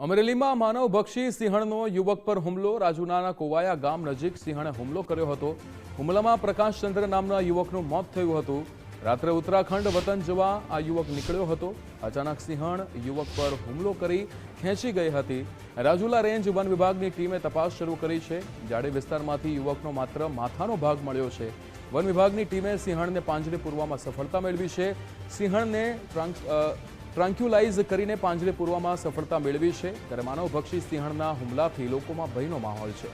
અમરેલીમાં માનવભક્ષી સિંહણનો યુવક પર હુમલો. રાજુલાના કોવાયા ગામ નજીક સિંહણે હુમલો કર્યો હતો. હુમલામાં પ્રકાશચંદ્ર નામના યુવકનું મોત થયું હતું. રાત્રે ઉત્તરાખંડ વતન જવા આ યુવક નીકળ્યો હતો. અચાનક સિંહણ યુવક પર હુમલો કરી ખેંચી ગઈ હતી. રાજુલા રેન્જ વન વિભાગની ટીમે તપાસ શરૂ કરી છે. જાડે વિસ્તારમાંથી યુવકનો માત્ર માથાનો ભાગ મળ્યો છે. વન વિભાગની ટીમે સિંહણને પાંજરે પૂરવામાં સફળતા મેળવી છે. સિંહણને ટ્રાન્ક્યુલાઇઝ કરીને પાંજરે પૂરવામાં સફળતા મેળવી છે. ત્યારે માનવભક્ષી સિંહણના હુમલાથી લોકોમાં ભયનો માહોલ છે.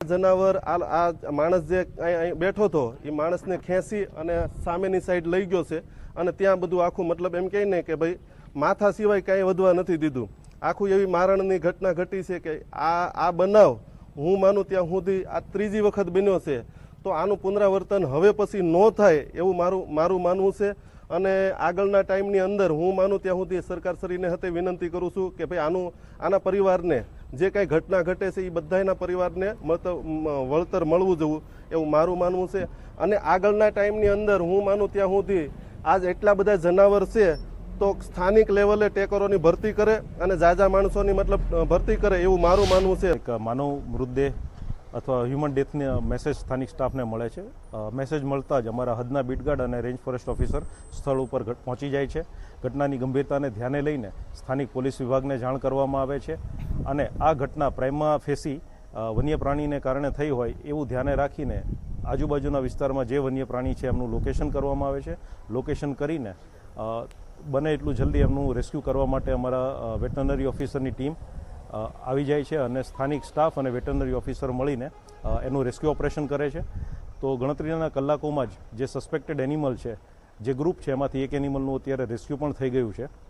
જનાવર આ માણસ જે અહીં બેઠો હતો એ માણસને ખેંચી અને સામેની સાઈડ લઈ ગયો છે અને ત્યાં બધું આખું મતલબ એમ કહે ને કે ભાઈ માથા સિવાય કાંઈ વધવા નથી દીધું. આખું એવી મારણની ઘટના ઘટી છે કે આ બનાવ હું માનું ત્યાં સુધી આ ત્રીજી વખત બન્યો છે. તો આનું પુનરાવર્તન હવે પછી ન થાય એવું મારું માનવું છે. અને આગળના ટાઈમની અંદર હું માનું ત્યાં સુધી સરકારશ્રીને હતે વિનંતી કરું છું કે ભાઈ આના પરિવારને જે કાંઈ ઘટના ઘટે છે એ બધાના પરિવારને વળતર મળવું જોઈએ એવું મારું માનવું છે. અને આગળના ટાઈમની અંદર હું માનું ત્યાં સુધી આજ એટલા બધા જનાવર છે તો સ્થાનિક લેવલે ટેકરોની ભરતી કરે અને જાજા માણસોની મતલબ ભરતી કરે એવું મારું માનવું છે. એક માનવ મૃતદેહ અથવા હ્યુમન ડેથને મેસેજ સ્થાનિક સ્ટાફને મળે છે. મેસેજ મળતા જ અમારા હદના બીટગાર્ડ અને રેન્જ ફોરેસ્ટ ઓફિસર સ્થળ ઉપર પહોંચી જાય છે. ઘટનાની ગંભીરતાને ધ્યાને લઈને સ્થાનિક પોલીસ વિભાગને જાણ કરવામાં આવે છે અને આ ઘટના પ્રાઇમા ફેસી વન્ય પ્રાણીને કારણે થઈ હોય એવું ધ્યાને રાખીને આજુબાજુના વિસ્તારમાં જે વન્ય પ્રાણી છે એમનું લોકેશન કરવામાં આવે છે. લોકેશન કરીને બને એટલું જલ્દી એમનું રેસ્ક્યુ કરવા માટે અમારા વેટરનરી ઓફિસરની ટીમ આવી જાય છે અને સ્થાનિક સ્ટાફ અને વેટરનરી ઓફિસર મળીને એનું રેસ્ક્યુ ઓપરેશન કરે છે. તો ગણતરીના કલાકોમાં જ જે સસ્પેક્ટેડ એનિમલ છે જે ગ્રુપ છે એમાંથી એક એનિમલનું અત્યારે રેસ્ક્યુ પણ થઈ ગયું છે.